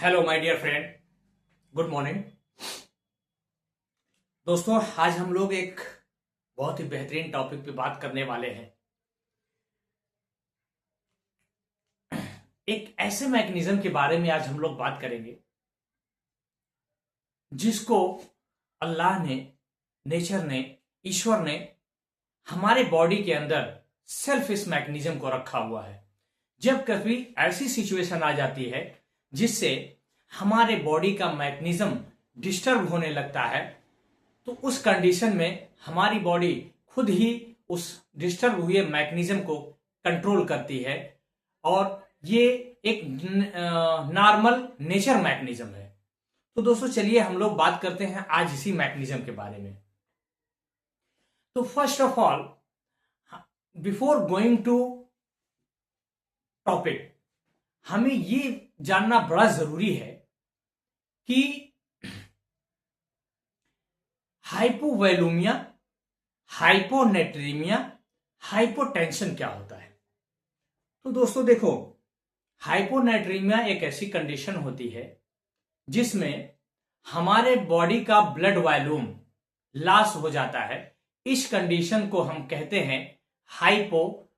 Hello my dear friend, good morning. दोस्तों, आज हम लोग एक बहुत ही बेहतरीन टॉपिक पे बात करने वाले हैं। एक ऐसे मैकेनिज्म के बारे में आज हम लोग बात करेंगे जिसको अल्लाह ने, नेचर ने, ईश्वर ने हमारे बॉडी के अंदर सेल्फ इस मैकेनिज्म को रखा हुआ है। जब कभी ऐसी सिचुएशन आ जाती है जिससे हमारे बॉडी का मैकेनिज्म डिस्टर्ब होने लगता है, तो उस कंडीशन में हमारी बॉडी खुद ही उस डिस्टर्ब हुए मैकेनिज्म को कंट्रोल करती है और ये एक नॉर्मल नेचर मैकेनिज्म है। तो दोस्तों, चलिए हम लोग बात करते हैं आज इसी मैकेनिज्म के बारे में। तो first of all, before going to topic, हमें ये जानना बड़ा जरूरी है कि हाइपोवैलूमिया, हाइपोनेट्रीमिया, हाइपोटेंशन क्या होता है। तो दोस्तों देखो, हाइपोनेट्रीमिया एक ऐसी कंडीशन होती है जिसमें हमारे बॉडी का ब्लड वॉल्यूम लॉस हो जाता है। इस कंडीशन को हम कहते हैं हाइपोवैलूमिया।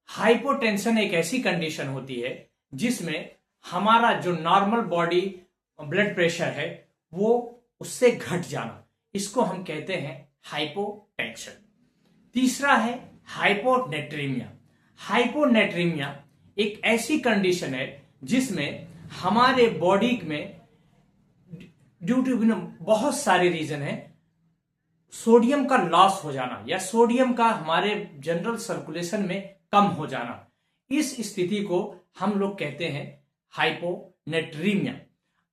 हाइपोटेंशन एक ऐसी कंडीशन होती है जिसमें हमारा जो नॉर्मल बॉडी ब्लड प्रेशर है वो उससे घट जाना, इसको हम कहते हैं हाइपोटेंशन। तीसरा है हाइपोनेट्रीमिया। हाइपोनेट्रीमिया एक ऐसी कंडीशन है जिसमें हमारे बॉडी में ड्यू टू बहुत सारे रीजन है, सोडियम का लॉस हो जाना या सोडियम का हमारे जनरल सर्कुलेशन में कम हो जाना, इस स्थिति को हम लोग कहते हैं हाइपोनेट्रीमिया।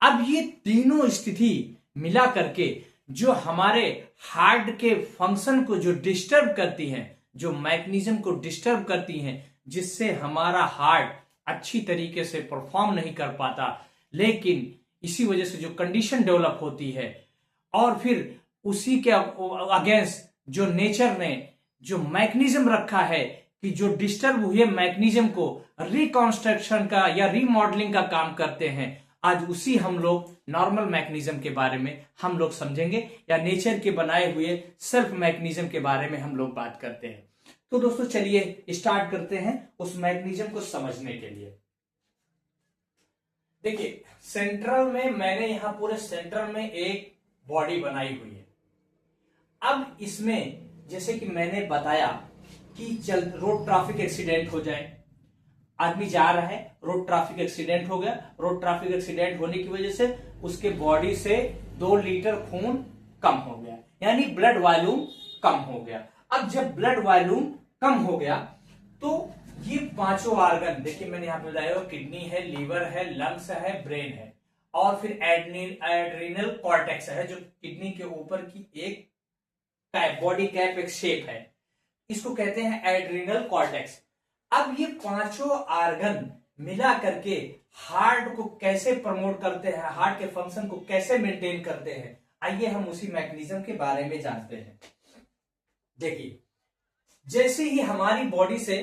अब ये तीनों स्थिति मिला करके जो हमारे हार्ट के फंक्शन को जो डिस्टर्ब करती हैं, जो मैकेनिज्म को डिस्टर्ब करती हैं, जिससे हमारा हार्ट अच्छी तरीके से परफॉर्म नहीं कर पाता, लेकिन इसी वजह से जो कंडीशन डेवलप होती है और फिर उसी के अगेंस्ट जो नेचर ने जो मैकेनिज्म रखा है कि जो डिस्टर्ब हुए मैकेनिज्म को रिकॉन्स्ट्रक्शन का या रीमॉडलिंग का काम करते हैं, आज उसी हम लोग नॉर्मल मैकेनिज्म के बारे में हम लोग समझेंगे या नेचर के बनाए हुए सेल्फ मैकेनिज्म के बारे में हम लोग बात करते हैं। तो दोस्तों चलिए स्टार्ट करते हैं उस मैकेनिज्म को समझने के लिए। देखिए, सेंट्रल में मैंने यहां पूरे सेंट्रल में एक बॉडी बनाई हुई है। अब इसमें जैसे कि मैंने बताया कि रोड ट्रैफिक एक्सीडेंट हो जाए, आदमी जा रहा है, रोड ट्रैफिक एक्सीडेंट हो गया, रोड ट्रैफिक एक्सीडेंट होने की वजह से उसके बॉडी से 2 लीटर खून कम हो गया, यानी ब्लड वॉल्यूम कम हो गया। अब जब ब्लड वॉल्यूम कम हो गया तो ये पांचों ऑर्गन, देखिए मैंने यहां पे बताया, किडनी है, लीवर है, लंग्स है, ब्रेन है और फिर एड्रीनल कॉर्टेक्स है जो किडनी के ऊपर की एक बॉडी कैप एक शेप है, इसको कहते हैं एड्रीनल कॉर्टेक्स। अब ये पांचों ऑर्गन मिला करके हार्ट को कैसे प्रमोट करते हैं, हार्ट के फंक्शन को कैसे मेंटेन करते हैं, आइए हम उसी मैकेनिज्म के बारे में जानते हैं। देखिए, जैसे ही हमारी बॉडी से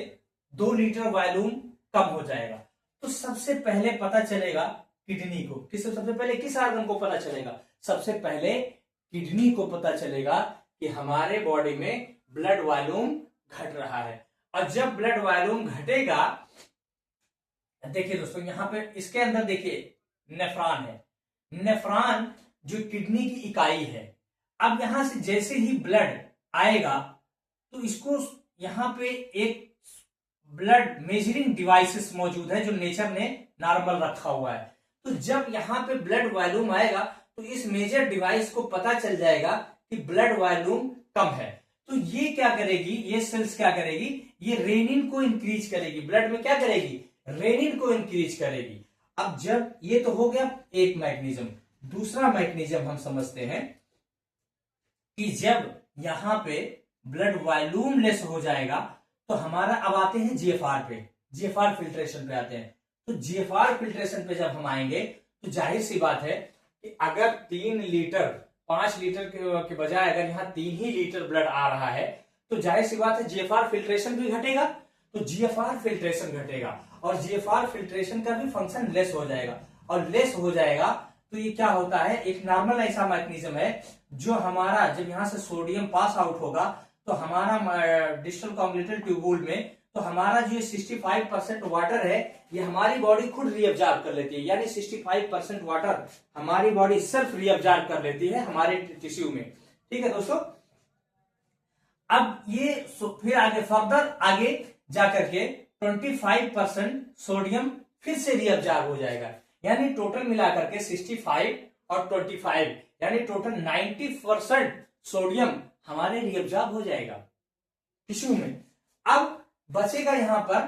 2 लीटर वॉल्यूम कम हो जाएगा तो सबसे पहले पता चलेगा किडनी को। सबसे पहले किस ऑर्गन को पता चलेगा? सबसे पहले किडनी को पता चलेगा कि हमारे बॉडी में ब्लड वॉल्यूम घट रहा है। और जब ब्लड वॉल्यूम घटेगा, देखिए दोस्तों यहां पे इसके अंदर देखिए नेफ्रॉन है, नेफ्रॉन जो किडनी की इकाई है। अब यहां से जैसे ही ब्लड आएगा तो इसको यहां पे एक ब्लड मेजरिंग डिवाइसेस मौजूद है जो नेचर ने नॉर्मल रखा हुआ है। तो जब यहां पे ब्लड वॉल्यूम आएगा तो इस मेजर डिवाइस को पता चल जाएगा कि ब्लड वॉल्यूम कम है। तो ये क्या करेगी, ये सेल्स क्या करेगी, ये रेनिन को इंक्रीज करेगी, ब्लड में क्या करेगी, रेनिन को इंक्रीज करेगी। अब जब ये तो हो गया एक मैकेनिज्म, दूसरा मैकेनिज्म हम समझते हैं कि जब यहां पे ब्लड वॉल्यूम लेस हो जाएगा तो हमारा अब आते हैं जीएफआर पे, जीएफआर फिल्ट्रेशन पे आते हैं। तो जीएफआर फिल्ट्रेशन पे जब हम आएंगे तो जाहिर सी बात है कि अगर 3 लीटर 5 लीटर के बजाय अगर यहाँ 3 ही लीटर ब्लड आ रहा है तो जाहिर सी बात है जीएफआर फिल्ट्रेशन भी घटेगा। तो जीएफआर फिल्ट्रेशन घटेगा और जीएफआर फिल्ट्रेशन का भी फंक्शन लेस हो जाएगा, और लेस हो जाएगा तो ये क्या होता है, एक नॉर्मल ऐसा मैकेनिज्म है जो हमारा जब यहां से सोडियम पास आउट होगा तो हमारा डिस्टल कॉन्ग्लेटल ट्यूबुल में तो हमारा जो 65% वाटर है ये हमारी बॉडी खुद रीअब्जॉर्ब कर लेती है, यानी 65% वाटर हमारी बॉडी सेल्फ रीअब्जॉर्ब कर लेती है हमारे टिश्यू में। ठीक है दोस्तों, अब ये फिर आगे फर्दर आगे जाकर के 25% सोडियम फिर से रीअब्जॉर्ब हो जाएगा, यानी टोटल मिलाकर के 65 और 25 यानी टोटल 90% सोडियम हमारे रीअब्जॉर्ब हो जाएगा टिश्यू में। अब बचेगा यहां पर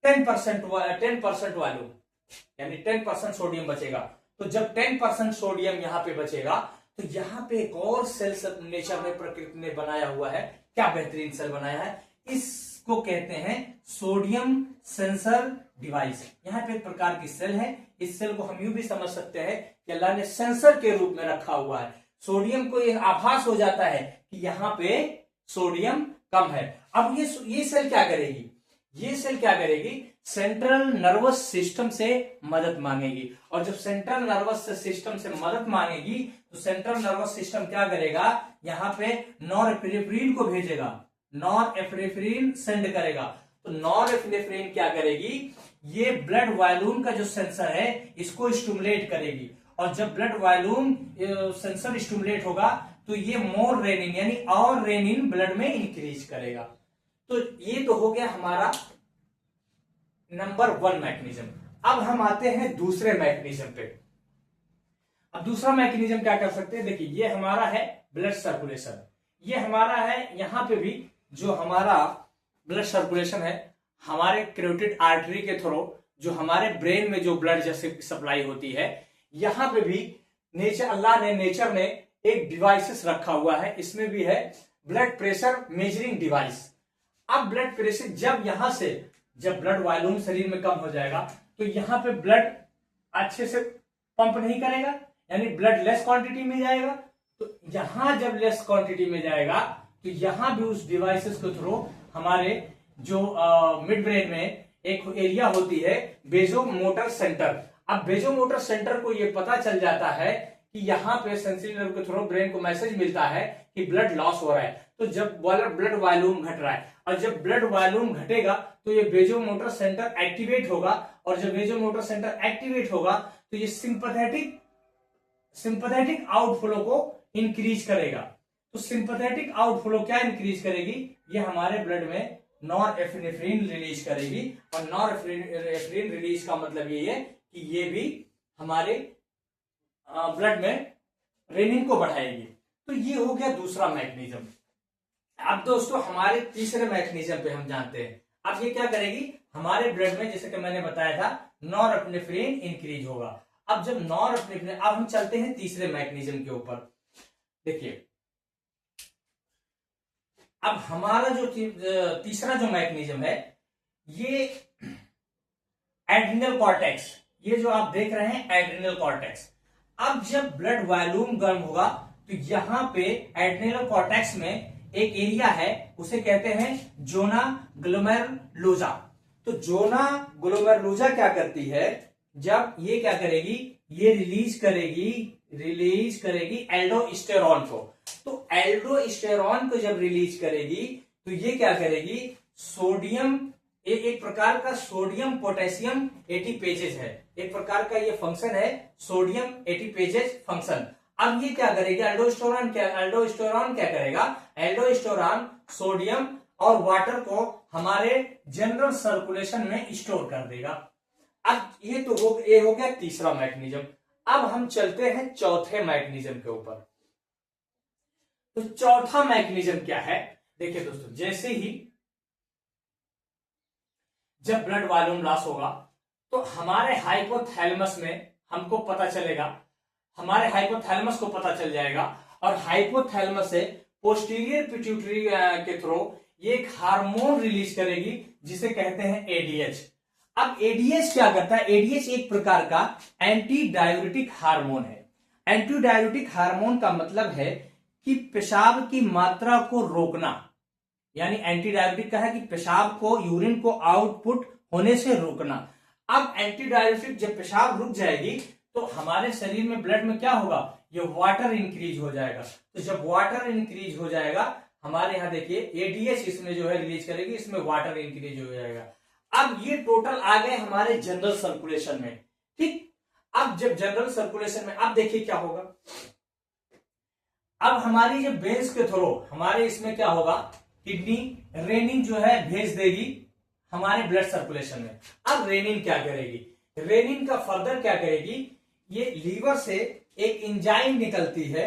10% वॉल्यूम, यानी 10% सोडियम बचेगा। तो जब 10% सोडियम यहां पे बचेगा तो यहां पे एक और सेल नेचर में प्रकृति ने बनाया हुआ है, क्या बेहतरीन सेल बनाया है, इसको कहते हैं सोडियम सेंसर डिवाइस। यहाँ पे एक प्रकार की सेल है, इस सेल को हम यूं भी समझ सकते हैं कि अल्लाह ने सेंसर के रूप में रखा हुआ है। सोडियम को एक आभास हो जाता है कि यहाँ पे सोडियम कम है। अब ये सेल क्या करेगी, ये सेल क्या करेगी, सेंट्रल नर्वस सिस्टम से मदद मांगेगी, और जब सेंट्रल नर्वस सिस्टम से मदद मांगेगी तो सेंट्रल नर्वस सिस्टम क्या करेगा, यहाँ पे नॉरएपिनेफ्रिन को भेजेगा, नॉरएपिनेफ्रिन सेंड करेगा। तो नॉरएपिनेफ्रिन क्या करेगी, ये ब्लड वॉल्यूम का जो सेंसर है इसको स्टिमुलेट करेगी, और जब ब्लड वॉल्यूम सेंसर स्टिमुलेट होगा तो ये मोर रेनिन यानी और रेनिन ब्लड में इंक्रीज करेगा। तो ये तो हो गया हमारा नंबर 1 मैकेनिज्म। अब हम आते हैं दूसरे मैकेनिज्म पे। अब दूसरा मैकेनिज्म क्या कर सकते हैं, देखिए ये हमारा है ब्लड सर्कुलेशन, ये हमारा है यहां पे भी जो हमारा ब्लड सर्कुलेशन है हमारे कैरोटिड आर्टरी के थ्रू जो हमारे ब्रेन में जो ब्लड जैसे सप्लाई होती है, यहां पे भी अल्लाह ने नेचर ने एक डिवाइसेस रखा हुआ है, इसमें भी है ब्लड प्रेशर मेजरिंग डिवाइस। अब ब्लड प्रेशर जब ब्लड वॉल्यूम शरीर में कम हो जाएगा तो यहां पे ब्लड अच्छे से पंप नहीं करेगा, यानी ब्लड लेस क्वांटिटी में जाएगा। तो यहां जब लेस क्वांटिटी में जाएगा तो यहां भी उस डिवाइसेस के थ्रू हमारे जो मिड ब्रेन में एक एरिया होती है बेजो मोटर सेंटर। अब बेजो मोटर सेंटर को यह पता चल जाता है कि यहाँ पे सेंसरी नर्व के थ्रू ब्रेन को मैसेज मिलता है कि ब्लड लॉस हो रहा है। तो जब ब्लड वॉल्यूम घट रहा है और जब ब्लड वॉल्यूम घटेगा तो ये बेजो मोटर सेंटर एक्टिवेट होगा, और जब बेजो मोटर सेंटर एक्टिवेट होगा तो ये सिंपैथेटिक आउटफ्लो को इंक्रीज करेगा। तो सिंपैथेटिक आउटफ्लो क्या इंक्रीज करेगी, ये हमारे ब्लड में नॉरएपिनेफ्रिन रिलीज करेगी, और नॉरएपिनेफ्रिन रिलीज का मतलब ये है कि ये भी हमारे ब्लड में रेनिन को बढ़ाएगी। तो ये हो गया दूसरा मैकेनिज्म। अब दोस्तों हमारे तीसरे मैकेनिज्म पे हम जानते हैं। अब ये क्या करेगी, हमारे ब्लड में जैसे कि मैंने बताया था नॉरएपिनेफ्रिन इंक्रीज होगा। अब जब नॉरएपिनेफ्रिन, अब हम चलते हैं तीसरे मैकेनिज्म के ऊपर। देखिए अब हमारा जो तीसरा जो मैकेनिज्म है ये एड्रिनल कॉर्टेक्स, ये जो आप देख रहे हैं एड्रिनल कॉर्टेक्स। अब जब ब्लड वॉल्यूम गर्म होगा तो यहां पे एड्रिनल कॉर्टेक्स में एक एरिया है उसे कहते हैं जोना ग्लोमेरुलोसा। तो जोना ग्लोमेरुलोसा क्या करती है, जब ये क्या करेगी, ये रिलीज करेगी एल्डोस्टेरॉन को। तो एल्डोस्टेरॉन को जब रिलीज करेगी तो ये क्या करेगी, सोडियम, एक प्रकार का सोडियम पोटेशियम एटीपेजेज है, एक प्रकार का ये फंक्शन है सोडियम एटीपेजेज फंक्शन। अब ये क्या करेगी, एल्डोस्टेरॉन क्या करेगा, एल्डोस्टेरॉन सोडियम और वाटर को हमारे जनरल सर्कुलेशन में स्टोर कर देगा। अब ये हो गया तीसरा मैकेनिज्म। अब हम चलते हैं चौथे मैकेनिज्म के ऊपर। तो चौथा मैकेनिज्म क्या है, देखिए दोस्तों, जैसे ही जब ब्लड वॉल्यूम लॉस होगा तो हमारे हाइपोथैलेमस में हमको पता चलेगा, हमारे हाइपोथैलेमस को पता चल जाएगा, और हाइपोथैलेमस से पोस्टीरियर पिट्यूटरी के थ्रू ये एक हार्मोन रिलीज करेगी जिसे कहते हैं एडीएच। अब एडीएच क्या करता है, एडीएच एक प्रकार का एंटी डायूरेटिक हार्मोन है। एंटी डायूरेटिक हार्मोन का मतलब है कि पेशाब की मात्रा को रोकना, यानी एंटी डायबिटिक का है कि पेशाब को, यूरिन को आउटपुट होने से रोकना। अब एंटी डायरेटिक जब पेशाब रुक जाएगी तो हमारे शरीर में ब्लड में क्या होगा, ये वाटर इंक्रीज हो जाएगा। तो जब वाटर इंक्रीज हो जाएगा हमारे यहाँ देखिए एडीएच इसमें जो है रिलीज करेगी, इसमें वाटर इंक्रीज हो जाएगा। अब ये टोटल आ गए हमारे जनरल सर्कुलेशन में, ठीक। अब जब जनरल सर्कुलेशन में अब देखिए क्या होगा, अब हमारी जो वेन्स के थ्रू हमारे इसमें क्या होगा, किडनी रेनिन जो है भेज देगी हमारे ब्लड सर्कुलेशन में। अब रेनिन क्या करेगी, रेनिन का फर्दर क्या करेगी, ये लीवर से एक एंजाइम निकलती है।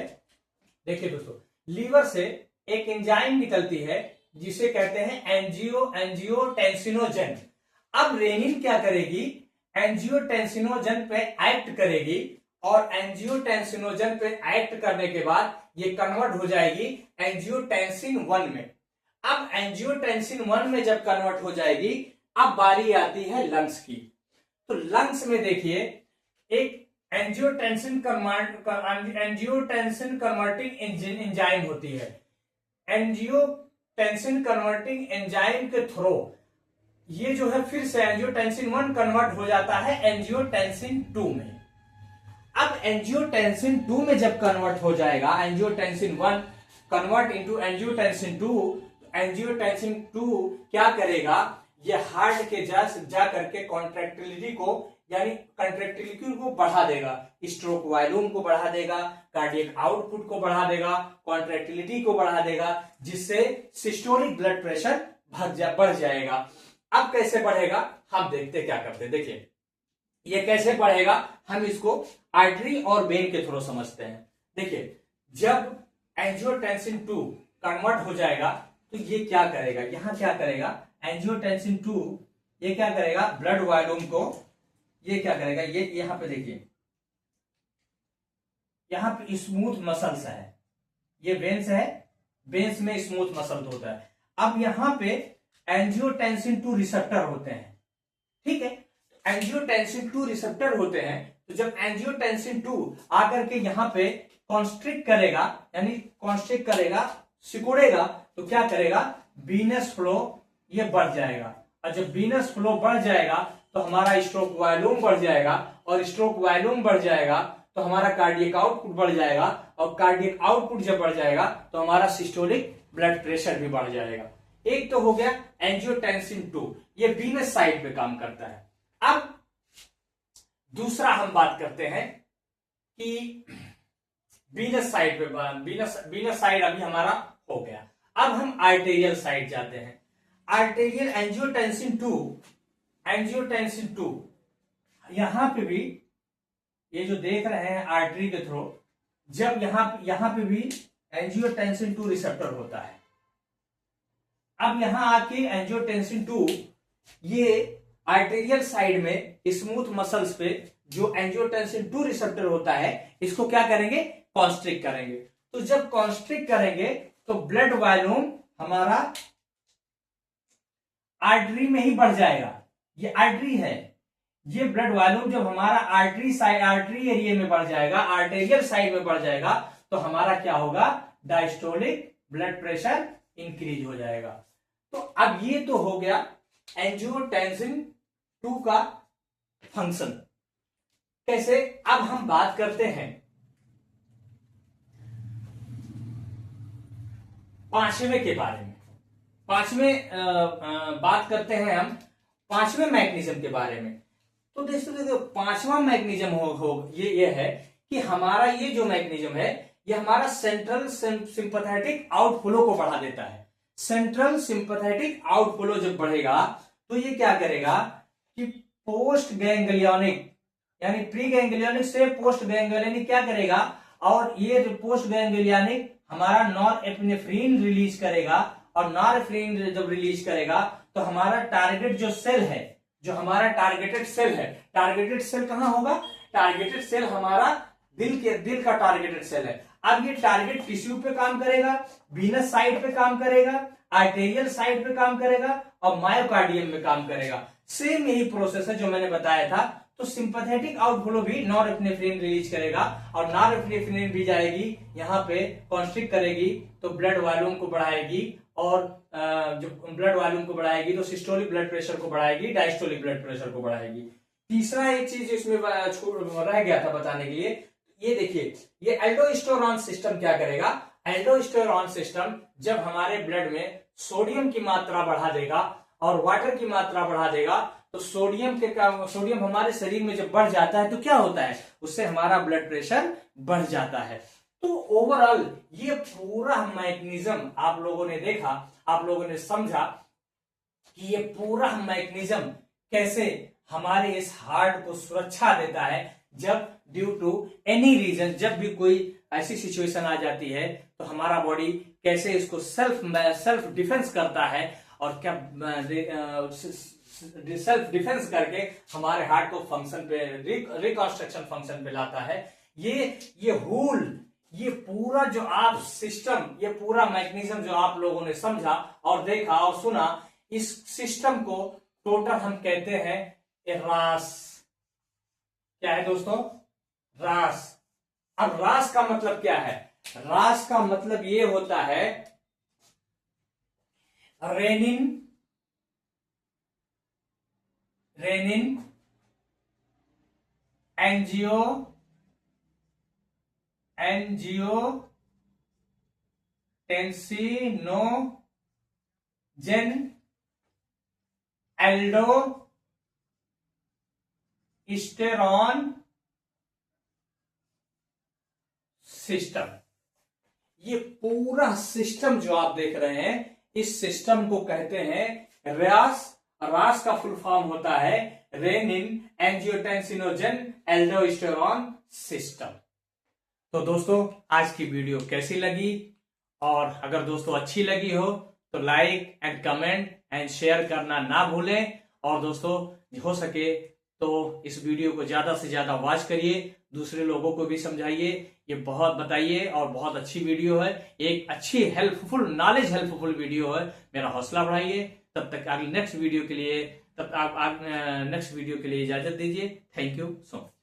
देखिए दोस्तों, लीवर से एक एंजाइम निकलती है जिसे कहते हैं एंजियोटेंसिनोजन। अब रेनिन क्या करेगी, एंजियोटेंसिनोजन पे एक्ट करेगी और एंजियोटेंसिनोजन पे एक्ट करने के बाद ये कन्वर्ट हो जाएगी एंजियोटेंसिन 1 में। अब एंजियोटेंसिन 1 में जब कन्वर्ट हो जाएगी अब बारी आती है लंग्स की। तो लंग्स में देखिए एक एंजियोटेंसिन कन्वर्टिंग एंजाइम होती है। एंजियोटेंसिन कन्वर्टिंग एंजाइम के थ्रू ये जो है फिर से एंजियोटेंसिन 1 कन्वर्ट हो जाता है एंजियोटेंसिन 2 में। अब एंजियोटेंसिन 2 में जब कन्वर्ट हो जाएगा, angiotensin 1 convert into angiotensin 2, angiotensin 2 क्या करेगा, ये हार्ट के जा करके कॉन्ट्रैक्टिलिटी को यानी कॉन्ट्रैक्टिलिटी को बढ़ा देगा, स्ट्रोक वॉल्यूम को बढ़ा देगा, कार्डियक आउटपुट को बढ़ा देगा, कॉन्ट्रैक्टिलिटी को बढ़ा देगा, जिससे सिस्टोलिक ब्लड प्रेशर बढ़ जाएगा। अब कैसे बढ़ेगा हम देखते क्या करते, देखिए ये कैसे बढ़ेगा, हम इसको आर्टरी और वेन के थ्रू समझते हैं। देखिए जब एंजियोटेंसिन 2 कन्वर्ट हो जाएगा तो ये क्या करेगा, यहां क्या करेगा, एंजियोटेंसिन 2 ये क्या करेगा, ब्लड वॉल्यूम को ये क्या करेगा, ये यहां पे देखिए यहां पे स्मूथ मसल्स है, ये वेन्स है, वेन्स में स्मूथ मसल होता है। अब यहां पे एंजियोटेंसिन 2 रिसेप्टर होते हैं, ठीक है। एंजियोटेंसिन 2 रिसेप्टर होते हैं, तो जब एंजियोटेंसिन 2 आकर के यहां पे कॉन्स्ट्रिक्ट करेगा, यानी कॉन्स्ट्रिक्ट करेगा, सिकुड़ेगा, तो क्या करेगा, वीनस फ्लो ये बढ़ जाएगा। और जब वीनस फ्लो बढ़ जाएगा तो हमारा स्ट्रोक वॉल्यूम बढ़ जाएगा, और स्ट्रोक वॉल्यूम बढ़ जाएगा तो हमारा कार्डियक आउटपुट बढ़ जाएगा, और कार्डियक आउटपुट जब बढ़ जाएगा तो हमारा सिस्टोलिक ब्लड प्रेशर भी बढ़ जाएगा। एक तो हो गया एंजियोटेंसिन 2, ये वीनस साइड पे काम करता है। अब दूसरा हम बात करते हैं कि वीनस साइड पे, वीनस साइड अभी हमारा हो गया। अब हम आर्टेरियल साइड जाते हैं। आर्टेरियल एंजियोटेंसिन 2 यहां पे भी ये जो देख रहे हैं आर्टरी के थ्रू, जब यहां पे भी एंजियोटेंसिन 2 रिसेप्टर होता है। अब यहां आके एंजियोटेंसिन 2 ये आर्टेरियल साइड में स्मूथ मसल्स पे जो एंजियोटेंसिन 2 रिसेप्टर होता है इसको क्या करेंगे, कॉन्स्ट्रिक्ट करेंगे। तो जब कॉन्स्ट्रिक्ट करेंगे तो ब्लड वॉल्यूम हमारा आर्टरी में ही बढ़ जाएगा, ये आर्टरी है, ये ब्लड वॉल्यूम जब हमारा आर्टरी एरिया में बढ़ जाएगा, आर्टेरियल साइड में बढ़ जाएगा, तो हमारा क्या होगा, डायस्टोलिक ब्लड प्रेशर इंक्रीज हो जाएगा। तो अब ये तो हो गया एंजियोटेंसिन 2 का फंक्शन। कैसे, अब हम बात करते हैं पांचवें के बारे में। बात करते हैं हम पांचवें मैकेनिज्म के बारे में। तो देखो पांचवा मैकेनिज्म ये है कि हमारा ये जो मैकेनिज्म है ये हमारा सेंट्रल सिंपैथेटिक आउटफ्लो को बढ़ा देता है। सेंट्रल सिंपैथेटिक आउटफ्लो जब बढ़ेगा तो ये क्या करेगा कि पोस्ट गैंग्लियोनिक यानी प्री गैंग्लियोनिक से पोस्ट गैंग्लियोनिक क्या करेगा, और ये पोस्ट गैंग्लियोनिक हमारा नॉरएपिनेफ्रिन रिलीज करेगा, और नॉरएपिनेफ्रिन जब रिलीज करेगा तो हमारा टारगेट जो सेल है, जो हमारा टारगेटेड सेल है, टारगेटेड सेल कहां होगा, टारगेटेड सेल हमारा दिल का टारगेटेड सेल है। अब ये टारगेट टिश्यू पे काम करेगा, वीनस साइड पे काम करेगा, आर्टेरियल साइड पे काम करेगा, और मायोकार्डियम में काम करेगा। सेम यही प्रोसेस है जो मैंने बताया था। तो सिंपैथेटिक आउटफ्लो भी नॉरएपिनेफ्रिन रिलीज करेगा और नॉरएपिनेफ्रिन भी जाएगी यहाँ पे कॉन्स्ट्रिक्ट करेगी तो ब्लड वॉल्यूम को बढ़ाएगी और जो ब्लड वॉल्यूम को बढ़ाएगी तो सिस्टोलिक ब्लड प्रेशर को बढ़ाएगी, डायस्टोलिक ब्लड प्रेशर को बढ़ाएगी। तीसरा एक चीज इसमें रह गया था बताने के लिए, ये देखिए ये एल्डोस्टेरोन सिस्टम क्या करेगा। एल्डोस्टेरोन सिस्टम जब हमारे ब्लड में सोडियम की मात्रा बढ़ा देगा और वाटर की मात्रा बढ़ा देगा तो सोडियम हमारे शरीर में जब बढ़ जाता है तो क्या होता है, उससे हमारा ब्लड प्रेशर बढ़ जाता है। तो ओवरऑल ये पूरा मैकेनिज्म आप लोगों ने देखा, आप लोगों ने समझा कि ये पूरा मैकेनिज्म कैसे हमारे इस हार्ट को सुरक्षा देता है जब ड्यू टू एनी रीजन, जब भी कोई ऐसी सिचुएशन आ जाती है तो हमारा बॉडी कैसे इसको सेल्फ डिफेंस करता है और क्या सेल्फ डिफेंस करके हमारे हार्ट को फंक्शन पे रिकंस्ट्रक्शन फंक्शन पे लाता है। ये पूरा जो आप सिस्टम, ये पूरा मैकेनिज्म जो आप लोगों ने समझा और देखा और सुना, इस सिस्टम को टोटल हम कहते हैं रास। क्या है दोस्तों? रास। अब रास का मतलब क्या है? रास का मतलब ये होता है रेनिन, एंजियोटेंसिनोजेन एल्डोस्टेरोन सिस्टम। ये पूरा सिस्टम जो आप देख रहे हैं, इस सिस्टम को कहते हैं रास। रास का फुल फॉर्म होता है रेनिन एंजियोटेंसिनोजेन एल्डोस्टेरोन सिस्टम। तो दोस्तों आज की वीडियो कैसी लगी, और अगर दोस्तों अच्छी लगी हो तो like and comment and share करना ना भूलें। और दोस्तों हो सके तो इस वीडियो को ज्यादा से ज्यादा वॉच करिए, दूसरे लोगों को भी समझाइए, ये बहुत बताइए और बहुत अच्छी वीडियो है, एक अच्छी नॉलेज हेल्पफुल वीडियो है। मेरा हौसला बढ़ाइए। तब तक नेक्स्ट वीडियो के लिए इजाजत दीजिए। Thank you so much.